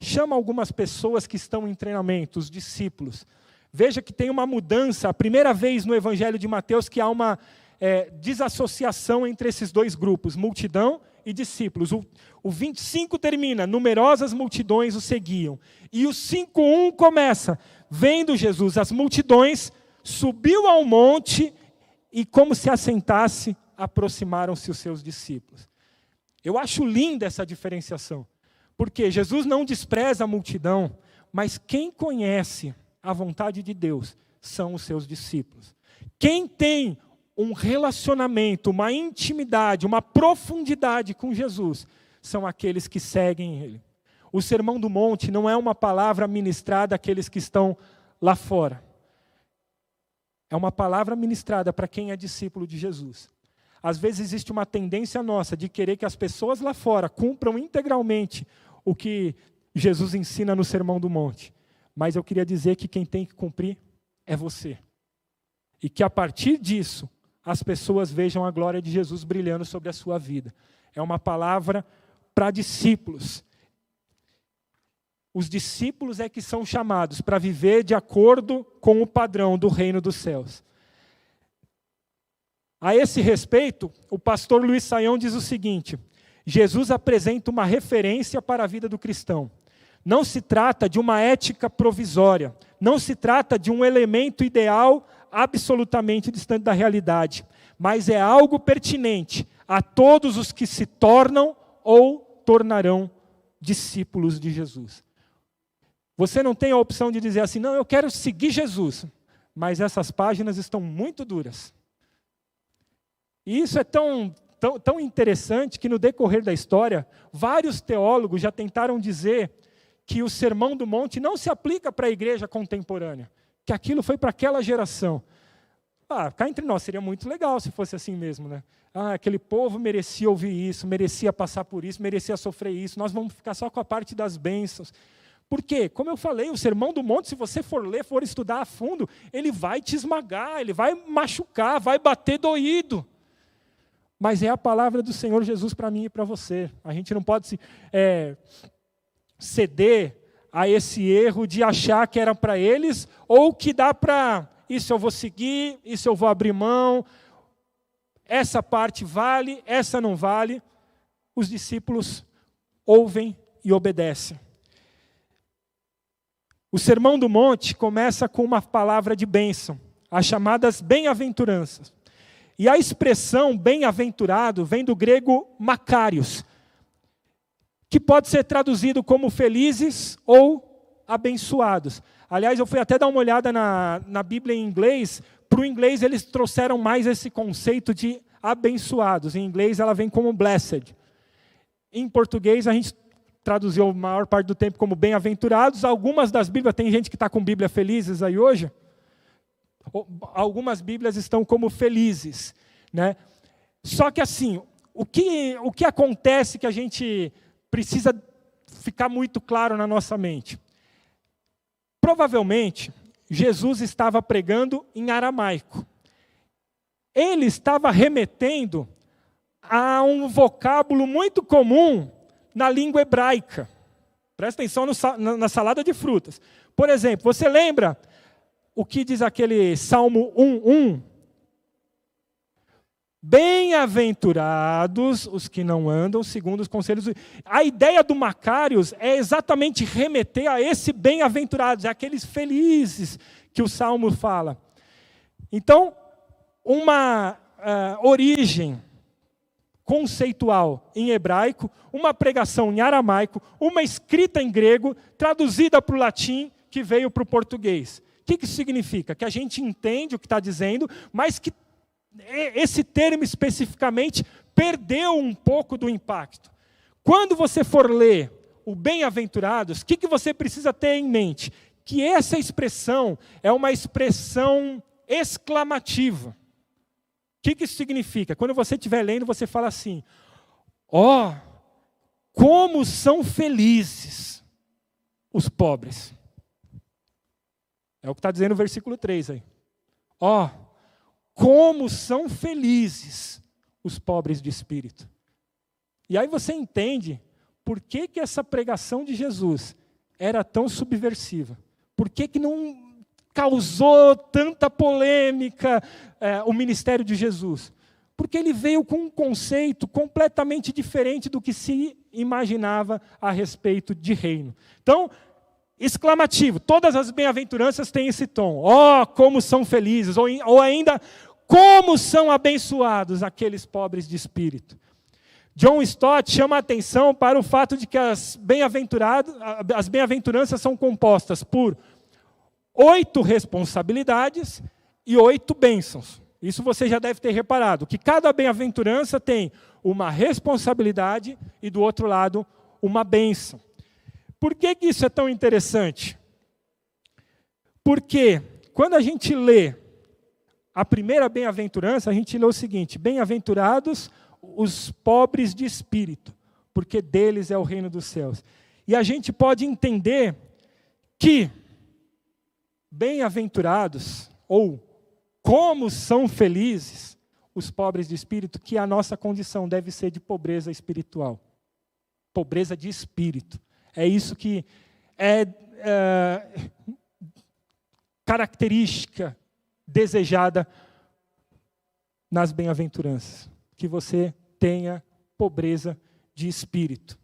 chama algumas pessoas que estão em treinamento, os discípulos. Veja que tem uma mudança, a primeira vez no Evangelho de Mateus que há uma desassociação entre esses dois grupos, multidão e discípulos. O 25 termina, numerosas multidões o seguiam. E o 5:1 começa, vendo Jesus as multidões, subiu ao monte e como se assentasse, aproximaram-se os seus discípulos. Eu acho linda essa diferenciação, porque Jesus não despreza a multidão, mas quem conhece a vontade de Deus são os seus discípulos. Quem tem um relacionamento, uma intimidade, uma profundidade com Jesus, são aqueles que seguem Ele. O Sermão do Monte não é uma palavra ministrada àqueles que estão lá fora. É uma palavra ministrada para quem é discípulo de Jesus. Às vezes existe uma tendência nossa de querer que as pessoas lá fora cumpram integralmente o que Jesus ensina no Sermão do Monte. Mas eu queria dizer que quem tem que cumprir é você. E que a partir disso, as pessoas vejam a glória de Jesus brilhando sobre a sua vida. É uma palavra para discípulos. Os discípulos é que são chamados para viver de acordo com o padrão do reino dos céus. A esse respeito, o pastor Luiz Saião diz o seguinte: Jesus apresenta uma referência para a vida do cristão. Não se trata de uma ética provisória, não se trata de um elemento ideal absolutamente distante da realidade, mas é algo pertinente a todos os que se tornam ou tornarão discípulos de Jesus. Você não tem a opção de dizer assim, não, eu quero seguir Jesus, mas essas páginas estão muito duras. E isso é tão interessante que no decorrer da história, vários teólogos já tentaram dizer que o Sermão do Monte não se aplica para a igreja contemporânea, que aquilo foi para aquela geração. Cá entre nós, seria muito legal se fosse assim mesmo, né? Aquele povo merecia ouvir isso, merecia passar por isso, merecia sofrer isso, nós vamos ficar só com a parte das bênçãos. Por quê? Como eu falei, o Sermão do Monte, se você for ler, for estudar a fundo, ele vai te esmagar, ele vai machucar, vai bater doído. Mas é a palavra do Senhor Jesus para mim e para você. A gente não pode ceder a esse erro de achar que era para eles, ou que dá para, isso eu vou seguir, isso eu vou abrir mão, essa parte vale, essa não vale. Os discípulos ouvem e obedecem. O Sermão do Monte começa com uma palavra de bênção, as chamadas bem-aventuranças. E a expressão bem-aventurado vem do grego makarios, que pode ser traduzido como felizes ou abençoados. Aliás, eu fui até dar uma olhada na Bíblia em inglês. Para o inglês, eles trouxeram mais esse conceito de abençoados. Em inglês, ela vem como blessed. Em português, a gente traduziu a maior parte do tempo como bem-aventurados. Algumas das Bíblias, tem gente que está com Bíblia felizes aí hoje. Algumas Bíblias estão como felizes, né? Só que assim, o que acontece que a gente precisa ficar muito claro na nossa mente? Provavelmente, Jesus estava pregando em aramaico. Ele estava remetendo a um vocábulo muito comum na língua hebraica. Presta atenção na salada de frutas. Por exemplo, você lembra o que diz aquele Salmo 1:1? Bem-aventurados os que não andam segundo os conselhos. A ideia do Macários é exatamente remeter a esse bem-aventurados, aqueles felizes que o Salmo fala. Então, uma origem conceitual em hebraico, uma pregação em aramaico, uma escrita em grego, traduzida para o latim, que veio para o português. O que isso significa? Que a gente entende o que está dizendo, mas que esse termo especificamente perdeu um pouco do impacto. Quando você for ler o bem-aventurados, o que você precisa ter em mente? Que essa expressão é uma expressão exclamativa. O que isso significa? Quando você estiver lendo, você fala assim: como são felizes os pobres. É o que está dizendo o versículo 3 aí. Como são felizes os pobres de espírito. E aí você entende por que essa pregação de Jesus era tão subversiva. Por que não causou tanta polêmica o ministério de Jesus? Porque ele veio com um conceito completamente diferente do que se imaginava a respeito de reino. Então, exclamativo, todas as bem-aventuranças têm esse tom. Como são felizes, ou ainda, como são abençoados aqueles pobres de espírito. John Stott chama a atenção para o fato de que as bem-aventuranças são compostas por 8 responsabilidades e 8 bênçãos. Isso você já deve ter reparado, que cada bem-aventurança tem uma responsabilidade e, do outro lado, uma bênção. Por que isso é tão interessante? Porque quando a gente lê a primeira bem-aventurança, a gente lê o seguinte: bem-aventurados os pobres de espírito, porque deles é o reino dos céus. E a gente pode entender que bem-aventurados, ou como são felizes os pobres de espírito, que a nossa condição deve ser de pobreza espiritual. Pobreza de espírito. É isso que é característica desejada nas bem-aventuranças. Que você tenha pobreza de espírito.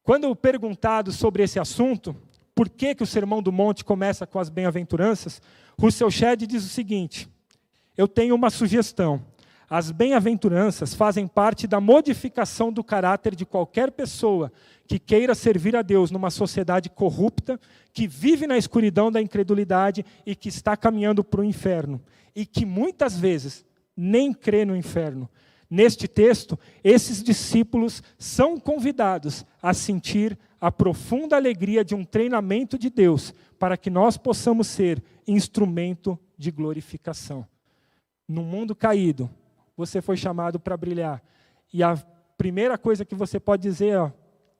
Quando perguntado sobre esse assunto, por que o Sermão do Monte começa com as bem-aventuranças, Russell Shedd diz o seguinte: eu tenho uma sugestão. As bem-aventuranças fazem parte da modificação do caráter de qualquer pessoa que queira servir a Deus numa sociedade corrupta, que vive na escuridão da incredulidade e que está caminhando para o inferno. E que muitas vezes nem crê no inferno. Neste texto, esses discípulos são convidados a sentir a profunda alegria de um treinamento de Deus, para que nós possamos ser instrumento de glorificação. No mundo caído, você foi chamado para brilhar. E a primeira coisa que você pode dizer é,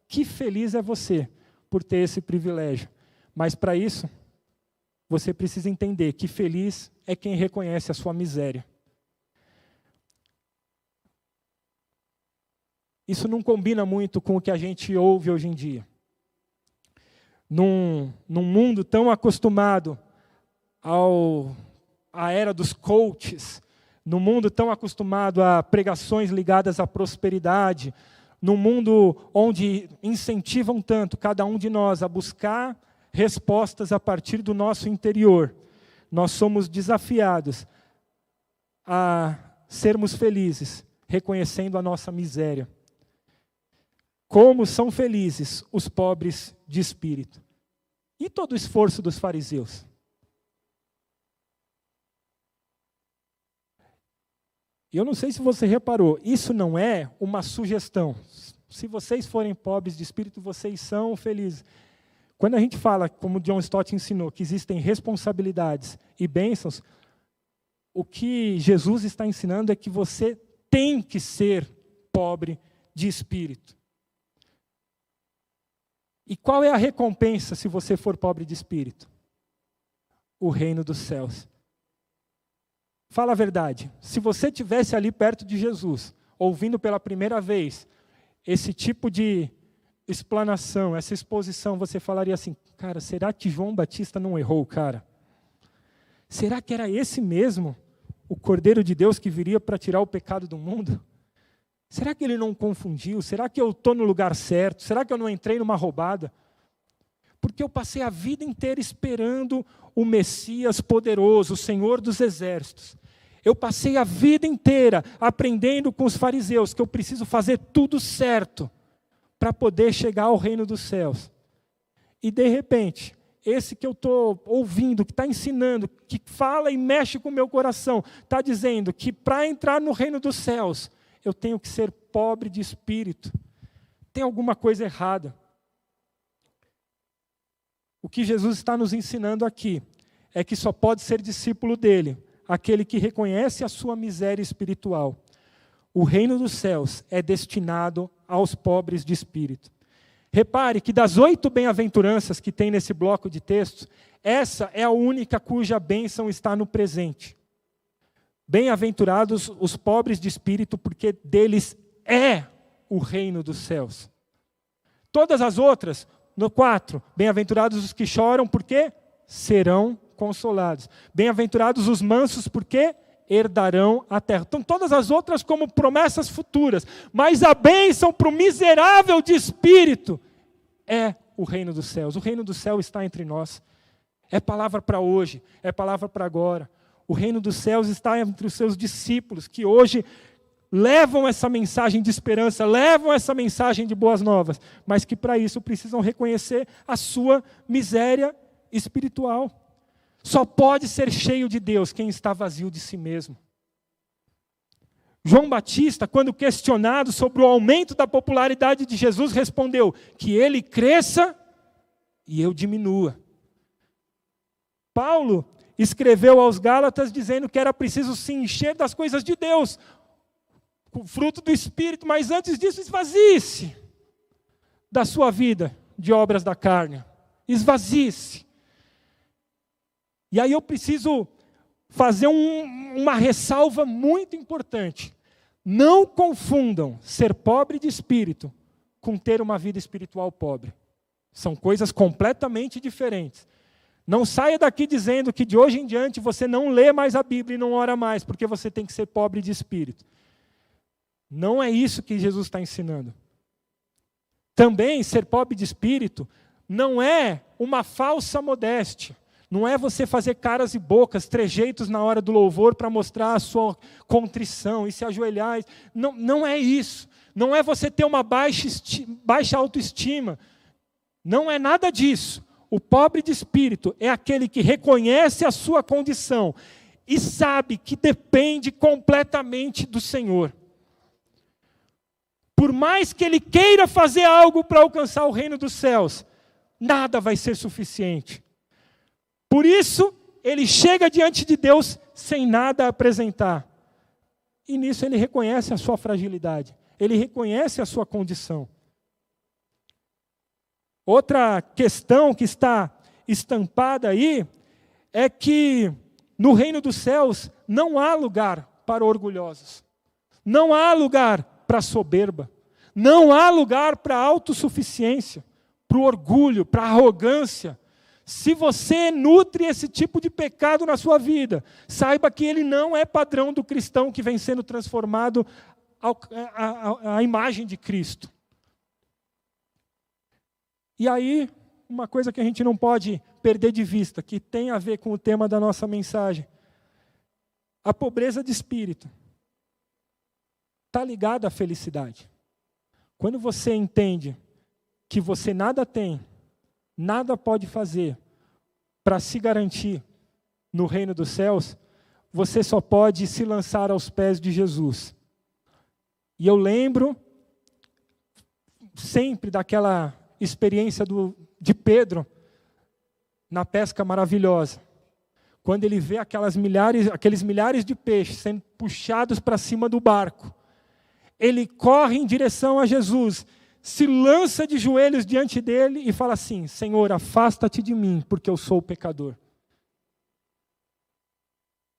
que feliz é você por ter esse privilégio. Mas para isso, você precisa entender que feliz é quem reconhece a sua miséria. Isso não combina muito com o que a gente ouve hoje em dia. Num mundo tão acostumado à era dos coaches, num mundo tão acostumado a pregações ligadas à prosperidade, num mundo onde incentivam tanto cada um de nós a buscar respostas a partir do nosso interior, nós somos desafiados a sermos felizes, reconhecendo a nossa miséria. Como são felizes os pobres de espírito. E todo o esforço dos fariseus? Eu não sei se você reparou, isso não é uma sugestão. Se vocês forem pobres de espírito, vocês são felizes. Quando a gente fala, como John Stott ensinou, que existem responsabilidades e bênçãos, o que Jesus está ensinando é que você tem que ser pobre de espírito. E qual é a recompensa se você for pobre de espírito? O reino dos céus. Fala a verdade, se você estivesse ali perto de Jesus, ouvindo pela primeira vez esse tipo de explanação, essa exposição, você falaria assim, cara, será que João Batista não errou, cara? Será que era esse mesmo, o Cordeiro de Deus que viria para tirar o pecado do mundo? Será que ele não confundiu? Será que eu estou no lugar certo? Será que eu não entrei numa roubada? Porque eu passei a vida inteira esperando o Messias poderoso, o Senhor dos exércitos. Eu passei a vida inteira aprendendo com os fariseus que eu preciso fazer tudo certo para poder chegar ao reino dos céus. E de repente, esse que eu estou ouvindo, que está ensinando, que fala e mexe com o meu coração, está dizendo que para entrar no reino dos céus, eu tenho que ser pobre de espírito. Tem alguma coisa errada. O que Jesus está nos ensinando aqui é que só pode ser discípulo dele aquele que reconhece a sua miséria espiritual. O reino dos céus é destinado aos pobres de espírito. Repare que das 8 bem-aventuranças que tem nesse bloco de textos, essa é a única cuja bênção está no presente. Bem-aventurados os pobres de espírito, porque deles é o reino dos céus. Todas as outras, no 4, bem-aventurados os que choram, porque serão consolados. Bem-aventurados os mansos, porque herdarão a terra. Então todas as outras como promessas futuras, mas a bênção para o miserável de espírito é o reino dos céus. O reino do céu está entre nós. É palavra para hoje, é palavra para agora. O reino dos céus está entre os seus discípulos, que hoje levam essa mensagem de esperança, levam essa mensagem de boas novas, mas que para isso precisam reconhecer a sua miséria espiritual. Só pode ser cheio de Deus quem está vazio de si mesmo. João Batista, quando questionado sobre o aumento da popularidade de Jesus, respondeu que ele cresça e eu diminua. Paulo escreveu aos Gálatas dizendo que era preciso se encher das coisas de Deus, com fruto do Espírito, mas antes disso esvazie-se da sua vida de obras da carne. Esvazie-se. E aí eu preciso fazer uma ressalva muito importante. Não confundam ser pobre de espírito com ter uma vida espiritual pobre. São coisas completamente diferentes. Não saia daqui dizendo que de hoje em diante você não lê mais a Bíblia e não ora mais, porque você tem que ser pobre de espírito. Não é isso que Jesus está ensinando. Também ser pobre de espírito não é uma falsa modéstia. Não é você fazer caras e bocas, trejeitos na hora do louvor para mostrar a sua contrição e se ajoelhar. Não é isso. Não é você ter uma baixa autoestima. Não é nada disso. O pobre de espírito é aquele que reconhece a sua condição e sabe que depende completamente do Senhor. Por mais que ele queira fazer algo para alcançar o reino dos céus, nada vai ser suficiente. Por isso, ele chega diante de Deus sem nada a apresentar. E nisso ele reconhece a sua fragilidade. Ele reconhece a sua condição. Outra questão que está estampada aí é que no reino dos céus não há lugar para orgulhosos. Não há lugar para soberba. Não há lugar para autossuficiência, para o orgulho, para a arrogância. Se você nutre esse tipo de pecado na sua vida, saiba que ele não é padrão do cristão que vem sendo transformado à imagem de Cristo. E aí, uma coisa que a gente não pode perder de vista, que tem a ver com o tema da nossa mensagem. A pobreza de espírito está ligada à felicidade. Quando você entende que você nada tem, nada pode fazer para se garantir no reino dos céus, você só pode se lançar aos pés de Jesus. E eu lembro sempre daquela experiência de Pedro na pesca maravilhosa. Quando ele vê aqueles milhares de peixes sendo puxados para cima do barco, ele corre em direção a Jesus, se lança de joelhos diante dele e fala assim: Senhor, afasta-te de mim, porque eu sou pecador.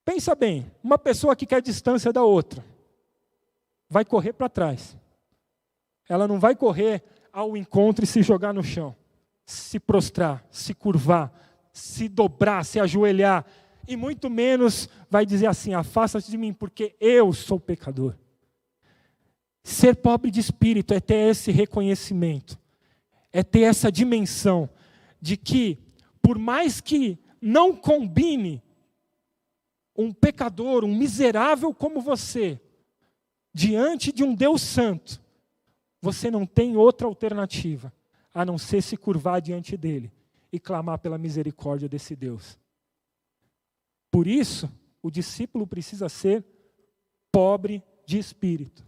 Pensa bem, uma pessoa que quer distância da outra, vai correr para trás. Ela não vai correr ao encontro e se jogar no chão, se prostrar, se curvar, se dobrar, se ajoelhar, e muito menos vai dizer assim: afasta-te de mim, porque eu sou pecador. Ser pobre de espírito é ter esse reconhecimento, é ter essa dimensão de que, por mais que não combine um pecador, um miserável como você, diante de um Deus santo, você não tem outra alternativa a não ser se curvar diante dele e clamar pela misericórdia desse Deus. Por isso, o discípulo precisa ser pobre de espírito.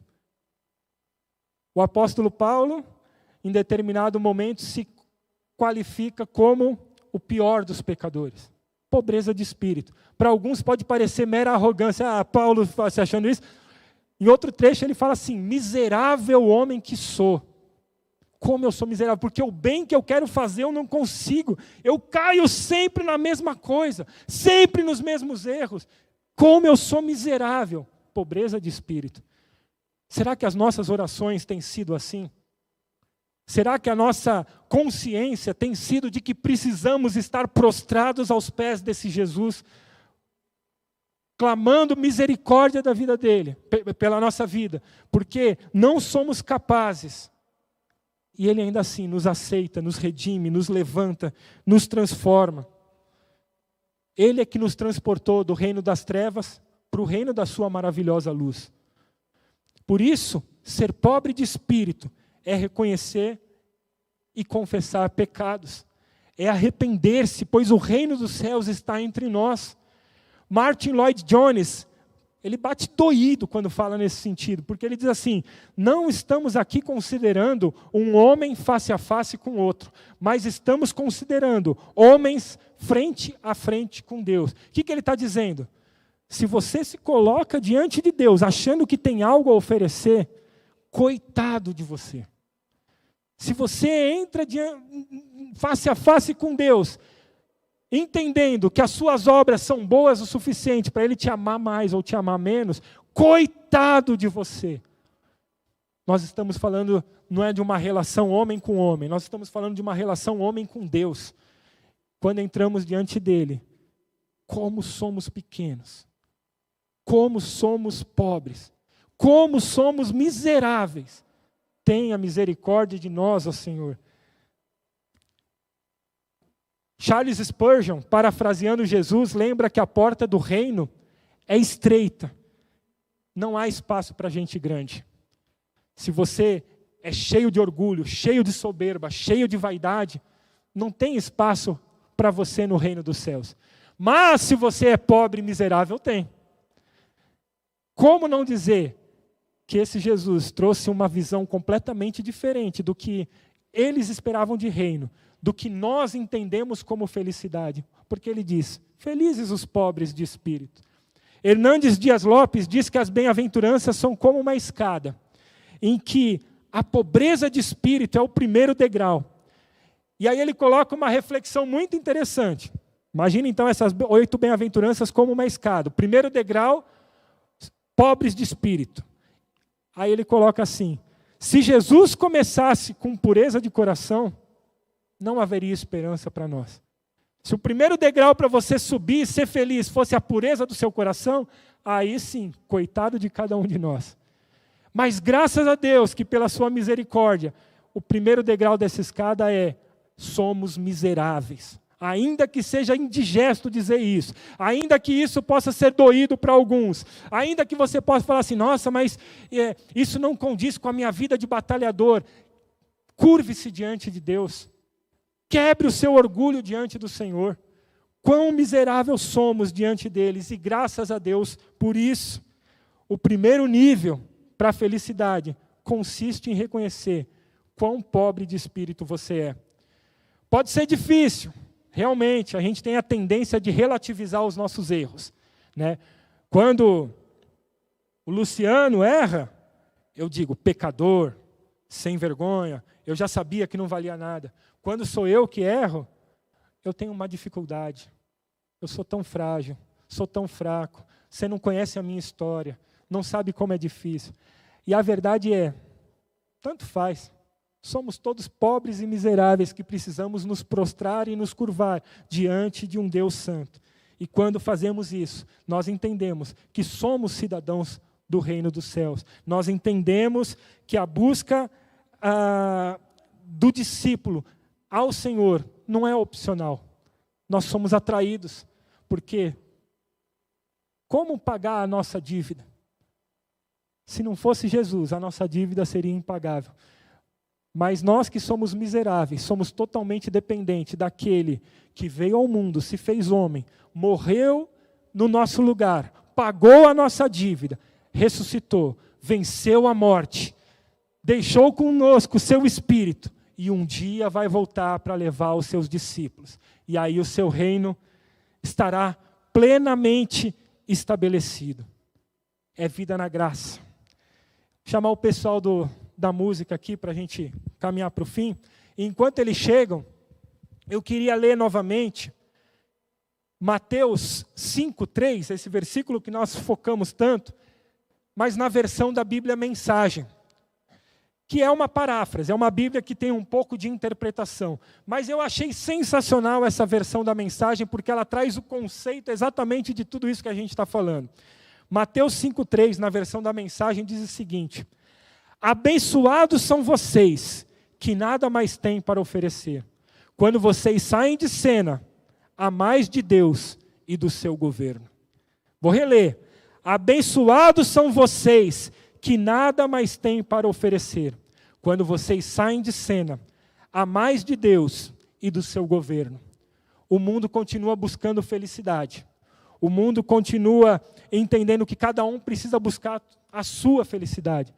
O apóstolo Paulo, em determinado momento, se qualifica como o pior dos pecadores. Pobreza de espírito. Para alguns pode parecer mera arrogância. Paulo se achando isso. Em outro trecho ele fala assim: miserável homem que sou. Como eu sou miserável, porque o bem que eu quero fazer eu não consigo. Eu caio sempre na mesma coisa, sempre nos mesmos erros. Como eu sou miserável. Pobreza de espírito. Será que as nossas orações têm sido assim? Será que a nossa consciência tem sido de que precisamos estar prostrados aos pés desse Jesus, clamando misericórdia da vida dele, pela nossa vida, porque não somos capazes, e ele ainda assim nos aceita, nos redime, nos levanta, nos transforma. Ele é que nos transportou do reino das trevas para o reino da sua maravilhosa luz. Por isso, ser pobre de espírito é reconhecer e confessar pecados, é arrepender-se, pois o reino dos céus está entre nós. Martin Lloyd Jones, ele bate doído quando fala nesse sentido, porque ele diz assim: não estamos aqui considerando um homem face a face com outro, mas estamos considerando homens frente a frente com Deus. O que ele está dizendo? Se você se coloca diante de Deus achando que tem algo a oferecer, coitado de você. Se você entra face a face com Deus, entendendo que as suas obras são boas o suficiente para Ele te amar mais ou te amar menos, coitado de você. Nós estamos falando, não é de uma relação homem com homem, nós estamos falando de uma relação homem com Deus. Quando entramos diante dEle, como somos pequenos, como somos pobres, como somos miseráveis. Tenha misericórdia de nós, ó Senhor. Charles Spurgeon, parafraseando Jesus, lembra que a porta do reino é estreita. Não há espaço para gente grande. Se você é cheio de orgulho, cheio de soberba, cheio de vaidade, não tem espaço para você no reino dos céus. Mas se você é pobre e miserável, tem. Como não dizer que esse Jesus trouxe uma visão completamente diferente do que eles esperavam de reino, do que nós entendemos como felicidade? Porque ele diz, felizes os pobres de espírito. Hernandes Dias Lopes diz que as bem-aventuranças são como uma escada, em que a pobreza de espírito é o primeiro degrau. E aí ele coloca uma reflexão muito interessante. Imagina então essas 8 bem-aventuranças como uma escada. O primeiro degrau, pobres de espírito. Aí ele coloca assim, se Jesus começasse com pureza de coração, não haveria esperança para nós. Se o primeiro degrau para você subir e ser feliz fosse a pureza do seu coração, aí sim, coitado de cada um de nós. Mas graças a Deus que pela sua misericórdia, o primeiro degrau dessa escada é, somos miseráveis. Ainda que seja indigesto dizer isso, ainda que isso possa ser doído para alguns, ainda que você possa falar assim, nossa, mas isso não condiz com a minha vida de batalhador. Curve-se diante de Deus. Quebre o seu orgulho diante do Senhor. Quão miseráveis somos diante deles, e graças a Deus por isso. O primeiro nível para a felicidade consiste em reconhecer quão pobre de espírito você é. Pode ser difícil, realmente, a gente tem a tendência de relativizar os nossos erros, né? Quando o Luciano erra, eu digo, pecador, sem vergonha, eu já sabia que não valia nada. Quando sou eu que erro, eu tenho uma dificuldade. Eu sou tão frágil, sou tão fraco. Você não conhece a minha história, não sabe como é difícil. E a verdade é, tanto faz. Somos todos pobres e miseráveis que precisamos nos prostrar e nos curvar diante de um Deus santo. E quando fazemos isso, nós entendemos que somos cidadãos do reino dos céus. Nós entendemos que a busca do discípulo ao Senhor não é opcional. Nós somos atraídos, porque como pagar a nossa dívida? Se não fosse Jesus, a nossa dívida seria impagável. Mas nós que somos miseráveis, somos totalmente dependentes daquele que veio ao mundo, se fez homem, morreu no nosso lugar, pagou a nossa dívida, ressuscitou, venceu a morte, deixou conosco o seu Espírito, e um dia vai voltar para levar os seus discípulos. E aí o seu reino estará plenamente estabelecido. É vida na graça. Chamar o pessoal da música aqui para a gente caminhar para o fim. E enquanto eles chegam, eu queria ler novamente Mateus 5:3, esse versículo que nós focamos tanto, mas na versão da Bíblia Mensagem, que é uma paráfrase, é uma Bíblia que tem um pouco de interpretação. Mas eu achei sensacional essa versão da Mensagem, porque ela traz o conceito exatamente de tudo isso que a gente está falando. Mateus 5:3, na versão da Mensagem, diz o seguinte: abençoados são vocês, que nada mais têm para oferecer, quando vocês saem de cena, a mais de Deus e do seu governo. Vou reler. Abençoados são vocês, que nada mais têm para oferecer, quando vocês saem de cena, a mais de Deus e do seu governo. O mundo continua buscando felicidade. O mundo continua entendendo que cada um precisa buscar a sua felicidade.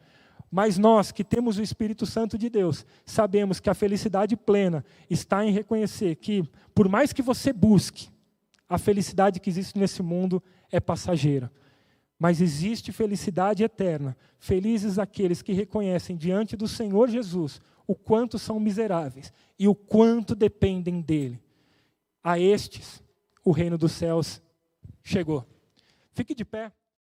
Mas nós, que temos o Espírito Santo de Deus, sabemos que a felicidade plena está em reconhecer que, por mais que você busque, a felicidade que existe nesse mundo é passageira. Mas existe felicidade eterna. Felizes aqueles que reconhecem diante do Senhor Jesus o quanto são miseráveis e o quanto dependem dEle. A estes, o reino dos céus chegou. Fique de pé.